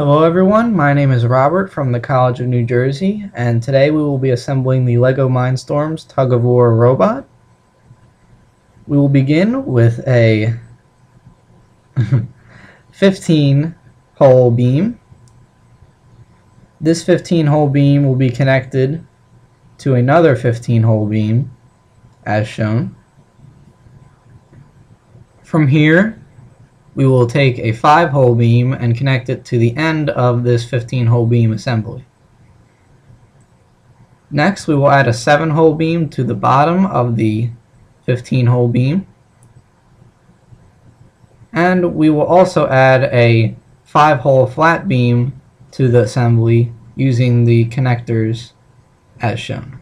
Hello everyone, my name is Robert from the College of New Jersey, and today we will be assembling the LEGO Mindstorms Tug-of-War robot. We will begin with a 15-hole beam. This 15-hole beam will be connected to another 15-hole beam, as shown. From here, we will take a 5-hole beam and connect it to the end of this 15-hole beam assembly. Next, we will add a 7-hole beam to the bottom of the 15-hole beam. And we will also add a 5-hole flat beam to the assembly using the connectors as shown.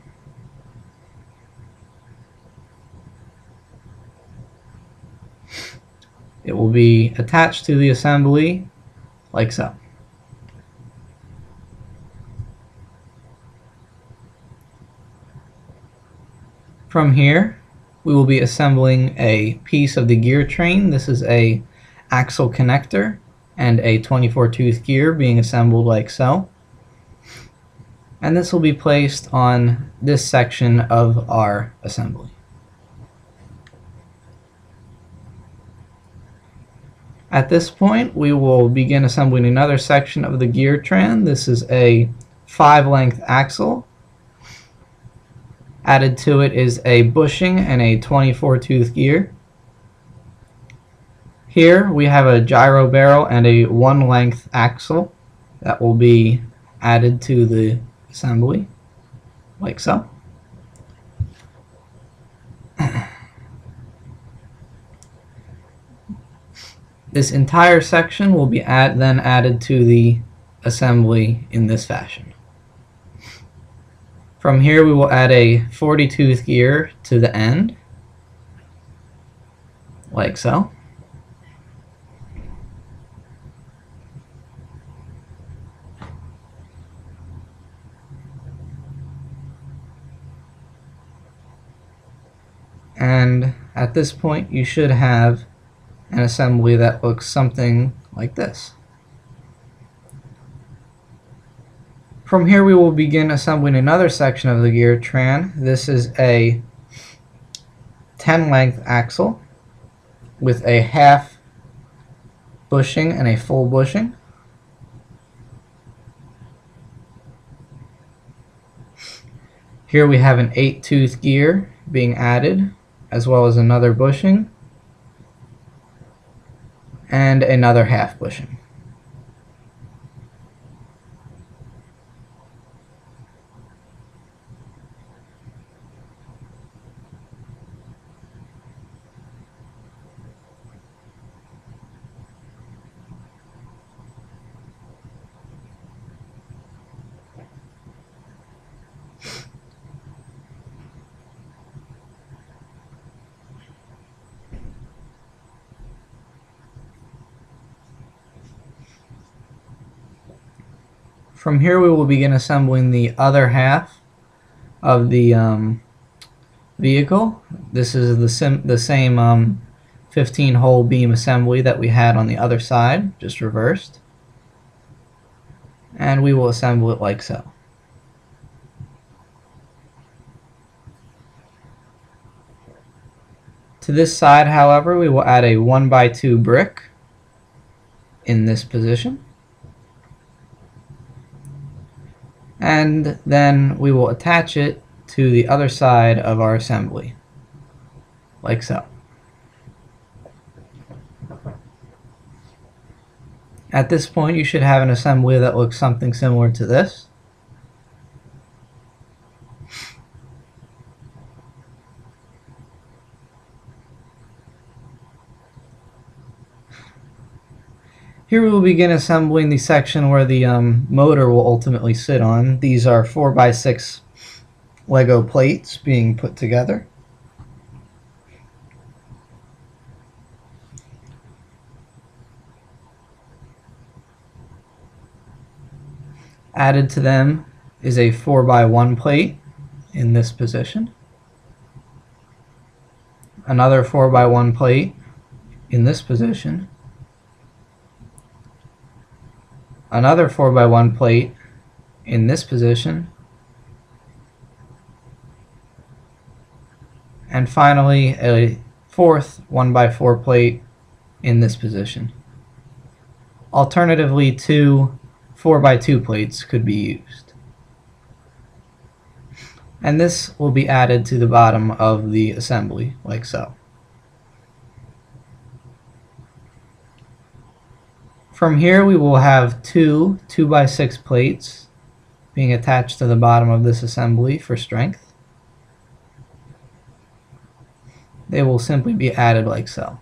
It will be attached to the assembly like so. From here, we will be assembling a piece of the gear train. This is a axle connector and a 24-tooth gear being assembled like so. And this will be placed on this section of our assembly. At this point, we will begin assembling another section of the gear train. This is a 5-length axle. Added to it is a bushing and a 24-tooth gear. Here we have a gyro barrel and a 1-length axle that will be added to the assembly, like so. This entire section will be then added to the assembly in this fashion. From here we will add a 40-tooth gear to the end, like so. And at this point you should have an assembly that looks something like this. From here we will begin assembling another section of the gear train. This is a 10-length axle with a half bushing and a full bushing. Here we have an 8-tooth gear being added, as well as another bushing and another half bushing. From here we will begin assembling the other half of the vehicle. This is the same 15-hole beam assembly that we had on the other side, just reversed. And we will assemble it like so. To this side, however, we will add a 1x2 brick in this position. And then we will attach it to the other side of our assembly, like so. At this point you should have an assembly that looks something similar to this. Here we will begin assembling the section where the motor will ultimately sit on. These are 4x6 Lego plates being put together. Added to them is a 4x1 plate in this position. Another 4x1 plate in this position. another 4x1 plate in this position, and finally a fourth 1x4 plate in this position. Alternatively, two 4x2 plates could be used. And this will be added to the bottom of the assembly, like so. From here we will have two 2x6 plates being attached to the bottom of this assembly for strength. They will simply be added like so.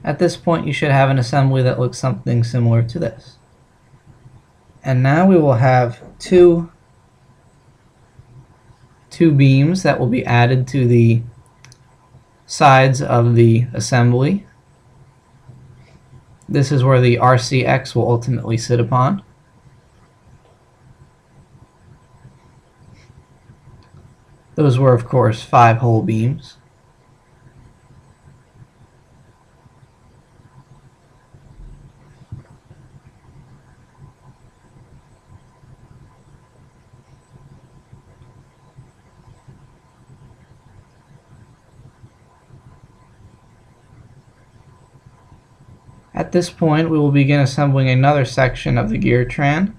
At this point you should have an assembly that looks something similar to this. And now we will have two beams that will be added to the sides of the assembly. This is where the RCX will ultimately sit upon. Those were, of course, 5-hole beams. At this point, we will begin assembling another section of the gear tran.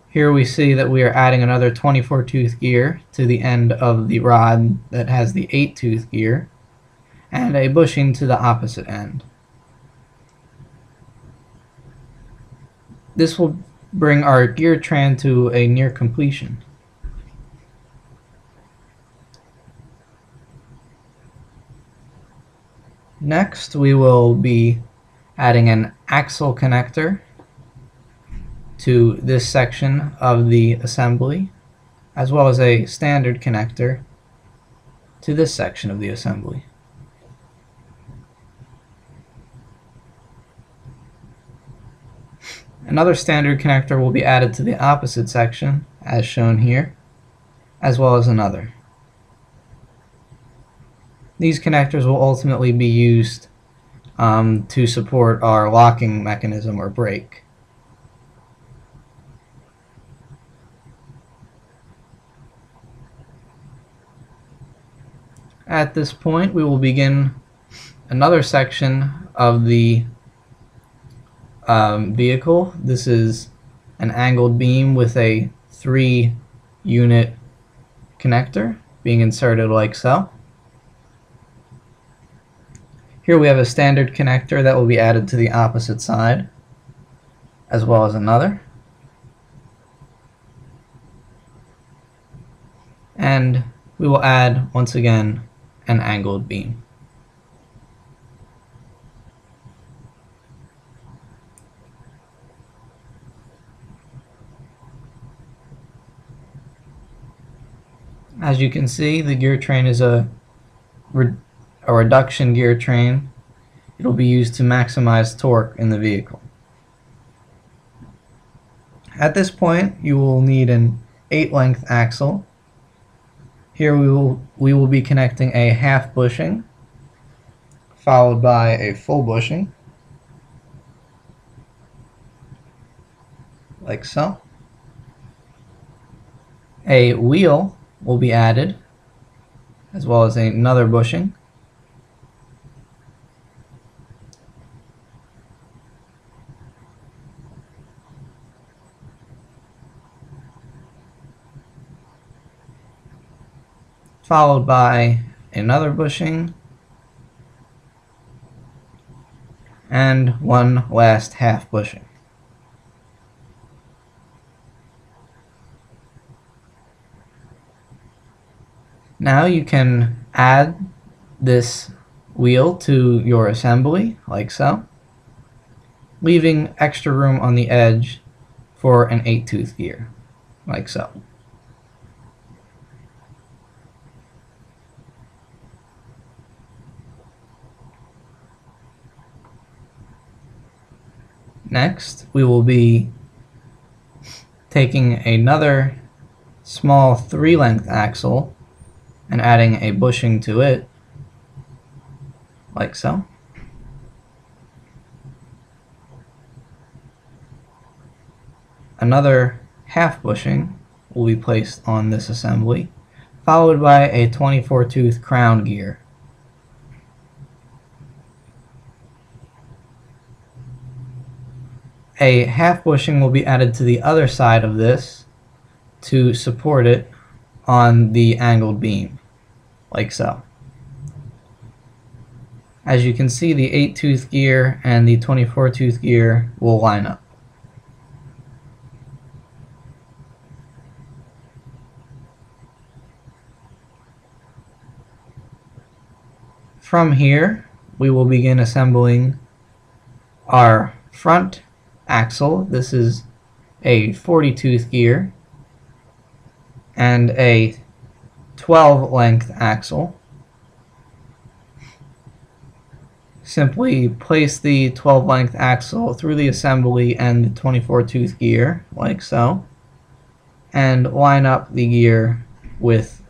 Here we see that we are adding another 24-tooth gear to the end of the rod that has the 8-tooth gear, and a bushing to the opposite end. This will bring our gear tran to a near completion. Next, we will be adding an axle connector to this section of the assembly, as well as a standard connector to this section of the assembly. Another standard connector will be added to the opposite section, as shown here, as well as another. These connectors will ultimately be used to support our locking mechanism or brake. At this point, we will begin another section of the vehicle. This is an angled beam with a 3-unit connector being inserted like so. Here we have a standard connector that will be added to the opposite side, as well as another. And we will add, once again, an angled beam. As you can see, the gear train is a reduction gear train. It will be used to maximize torque in the vehicle. At this point, you will need an 8-length axle. Here we will be connecting a half bushing, followed by a full bushing, like so. A wheel will be added, as well as another bushing. Followed by another bushing, and one last half bushing. Now you can add this wheel to your assembly, like so, leaving extra room on the edge for an 8-tooth gear, like so. Next, we will be taking another small 3-length axle and adding a bushing to it, like so. Another half bushing will be placed on this assembly, followed by a 24 tooth crown gear. A half bushing will be added to the other side of this to support it on the angled beam, like so. As you can see, the 8 tooth gear and the 24 tooth gear will line up. From here, we will begin assembling our front axle. This is a 40 tooth gear and a 12 length axle. Simply place the 12 length axle through the assembly and the 24 tooth gear, like so, and line up the gear with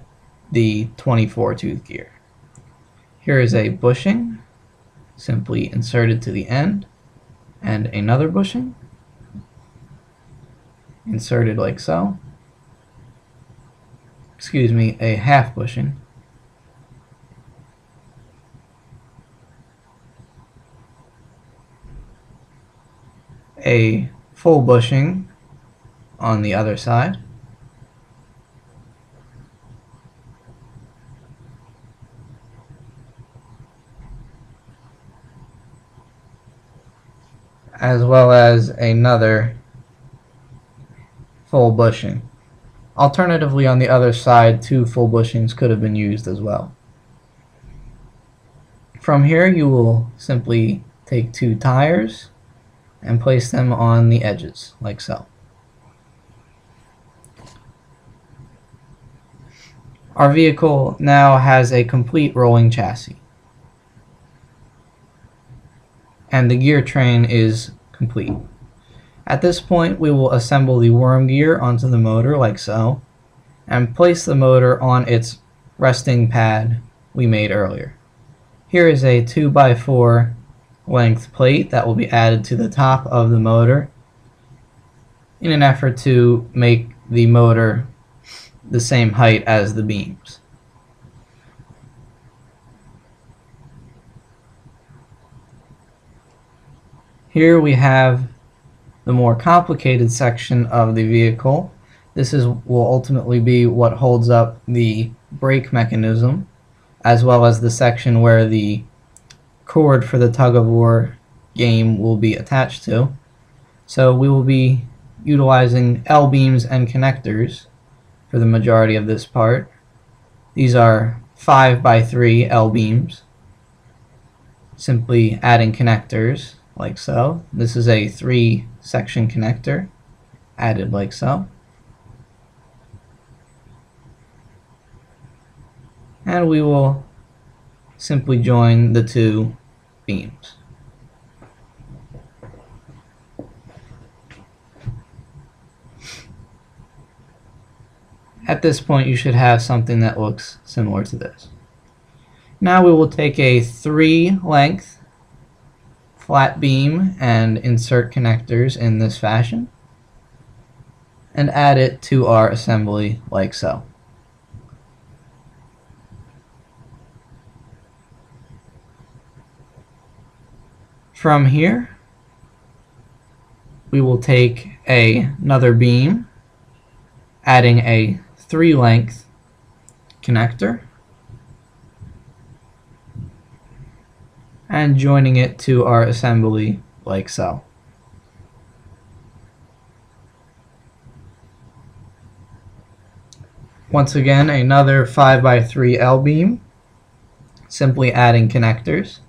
the 24 tooth gear. Here is a bushing, simply inserted to the end, and another bushing, inserted like so. Excuse me, a half bushing. A full bushing on the other side. As well as another full bushing. Alternatively, on the other side, 2 full bushings could have been used as well. From here, you will simply take 2 tires and place them on the edges, like so. Our vehicle now has a complete rolling chassis, and the gear train is complete. At this point, we will assemble the worm gear onto the motor, like so, and place the motor on its resting pad we made earlier. Here is a 2x4 length plate that will be added to the top of the motor in an effort to make the motor the same height as the beams. Here we have the more complicated section of the vehicle. This will ultimately be what holds up the brake mechanism, as well as the section where the cord for the Tug-of-War game will be attached to. So we will be utilizing L-beams and connectors for the majority of this part. These are 5x3 L-beams, simply adding connectors like so. This is a 3-section connector added like so. And we will simply join the 2 beams. At this point, you should have something that looks similar to this. Now we will take a 3-length flat beam and insert connectors in this fashion and add it to our assembly like so. From here, we will take another beam, adding a 3-length connector and joining it to our assembly like so. Once again, another 5x3 L-beam, simply adding connectors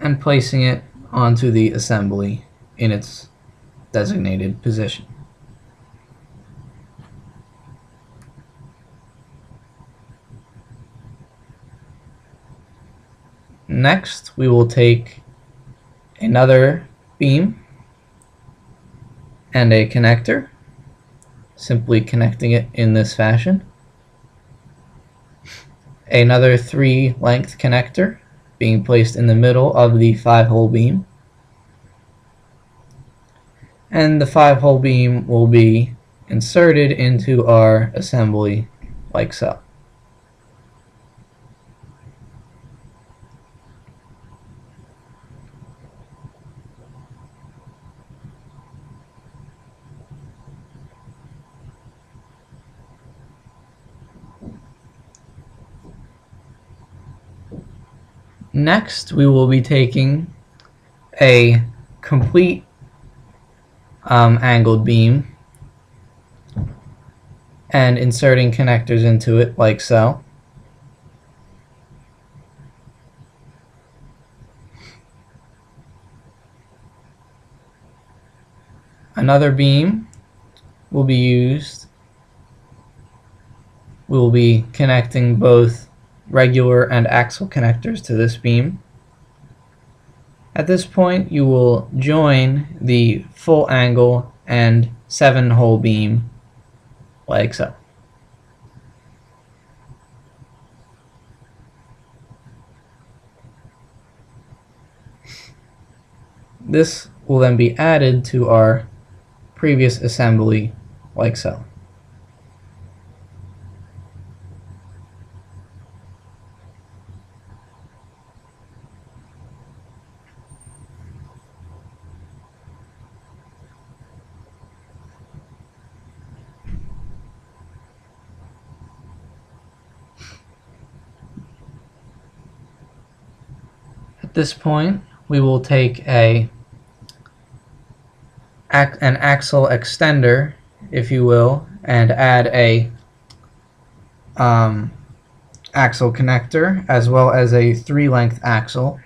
and placing it onto the assembly in its designated position. Next, we will take another beam and a connector, simply connecting it in this fashion, another 3 length connector being placed in the middle of the 5-hole beam, and the 5-hole beam will be inserted into our assembly like so. Next, we will be taking a complete angled beam and inserting connectors into it like so. Another beam will be used. We will be connecting both regular and axle connectors to this beam. At this point, you will join the full angle and 7-hole beam like so. This will then be added to our previous assembly like so. At this point, we will take an axle extender, if you will, and add a axle connector as well as a 3-length axle,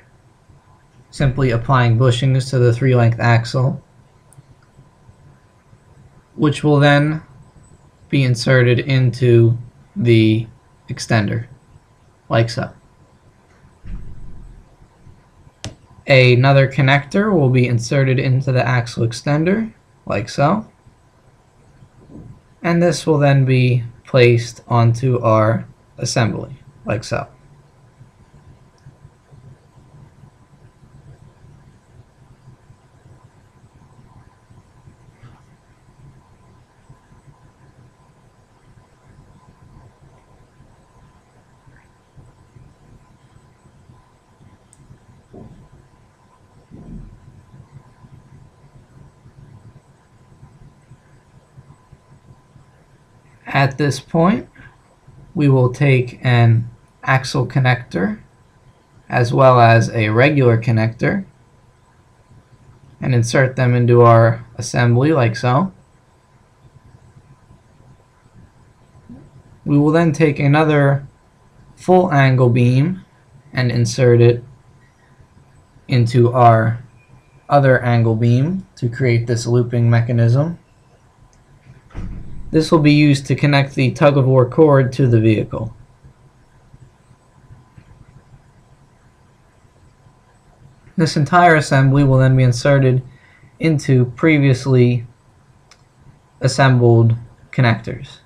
simply applying bushings to the 3-length axle, which will then be inserted into the extender like so. Another connector will be inserted into the axle extender like so, and this will then be placed onto our assembly like so. At this point, we will take an axle connector as well as a regular connector and insert them into our assembly like so. We will then take another full angle beam and insert it into our other angle beam to create this looping mechanism. This will be used to connect the tug-of-war cord to the vehicle. This entire assembly will then be inserted into previously assembled connectors.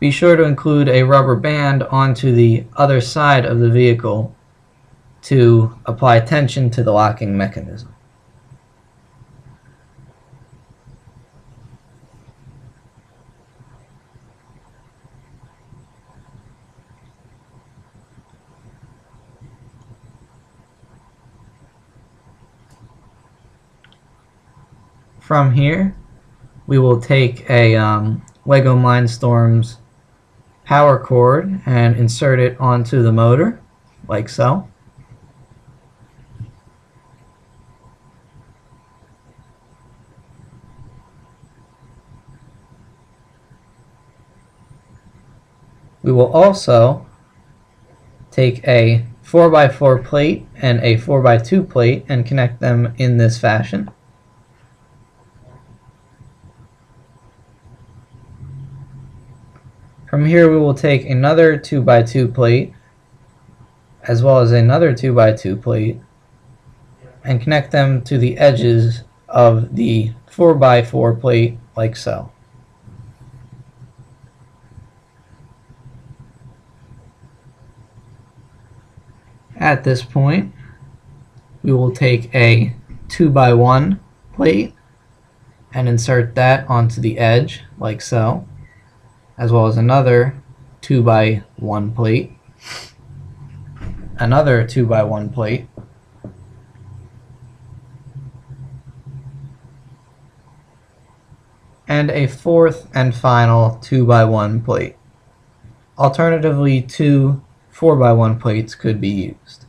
Be sure to include a rubber band onto the other side of the vehicle to apply tension to the locking mechanism. From here, we will take a Lego Mindstorms power cord and insert it onto the motor, like so. We will also take a 4x4 plate and a 4x2 plate and connect them in this fashion. From here we will take another 2x2 plate as well as another 2x2 plate and connect them to the edges of the 4x4 plate like so. At this point, we will take a 2x1 plate and insert that onto the edge like so, as well as another 2x1 plate, another 2x1 plate, and a fourth and final 2x1 plate. Alternatively, two 4x1 plates could be used.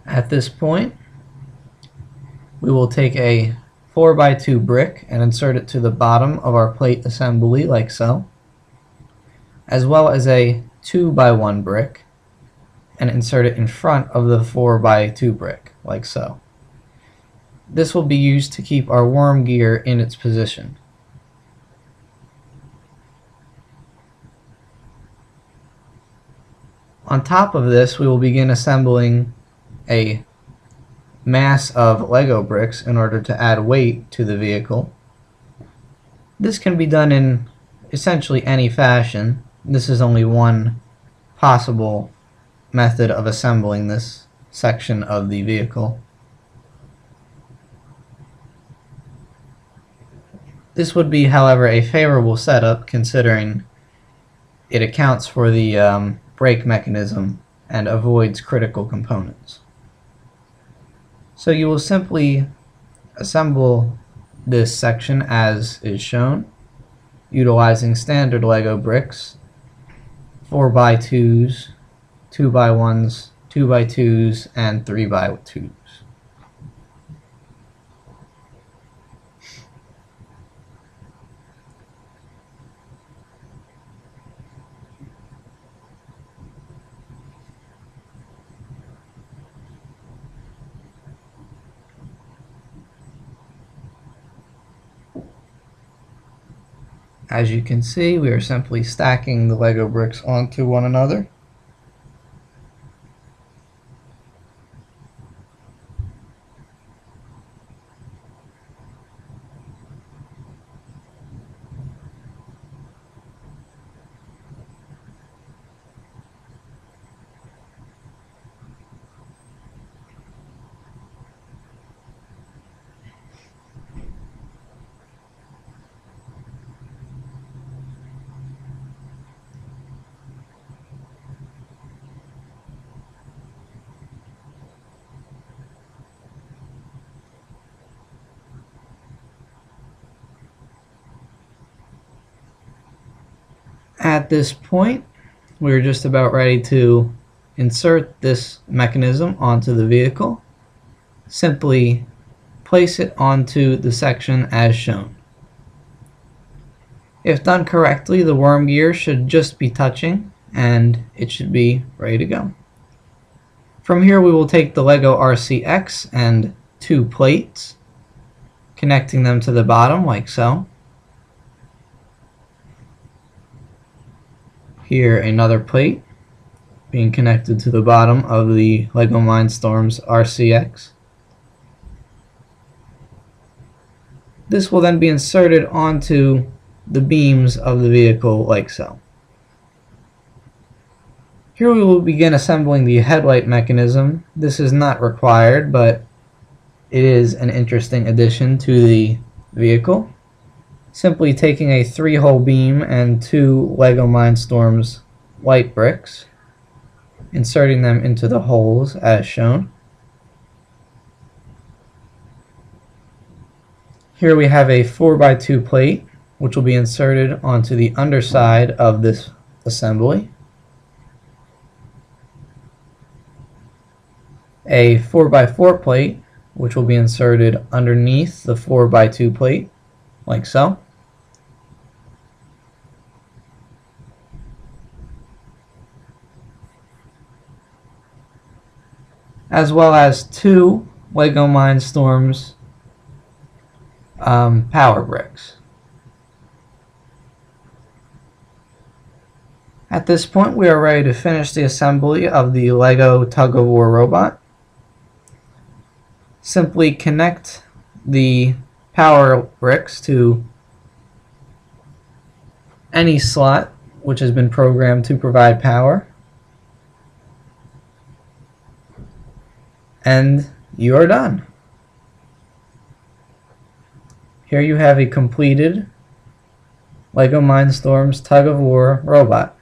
At this point, we will take a 4x2 brick and insert it to the bottom of our plate assembly like so, as well as a 2x1 brick and insert it in front of the 4x2 brick like so. This will be used to keep our worm gear in its position. On top of this, we will begin assembling a mass of Lego bricks in order to add weight to the vehicle. This can be done in essentially any fashion. This is only one possible method of assembling this section of the vehicle. This would be, however, a favorable setup considering it accounts for the brake mechanism and avoids critical components. So you will simply assemble this section as is shown, utilizing standard Lego bricks, 4x2s, 2x1s, 2x2s, and 3x2s. As you can see, we are simply stacking the Lego bricks onto one another. At this point, we're just about ready to insert this mechanism onto the vehicle. Simply place it onto the section as shown. If done correctly, the worm gear should just be touching and it should be ready to go. From here, we will take the Lego RCX and two plates, connecting them to the bottom like so. Here, another plate being connected to the bottom of the Lego Mindstorms RCX. This will then be inserted onto the beams of the vehicle like so. Here we will begin assembling the headlight mechanism. This is not required, but it is an interesting addition to the vehicle. Simply taking a 3-hole beam and two Lego Mindstorms light bricks, inserting them into the holes as shown. Here we have a 4x2 plate, which will be inserted onto the underside of this assembly. A 4x4 plate, which will be inserted underneath the 4x2 plate, like so. As well as two Lego Mindstorms power bricks. At this point, we are ready to finish the assembly of the Lego Tug-of-War robot. Simply connect the power bricks to any slot which has been programmed to provide power. And you are done. Here you have a completed LEGO Mindstorms Tug-of-War robot.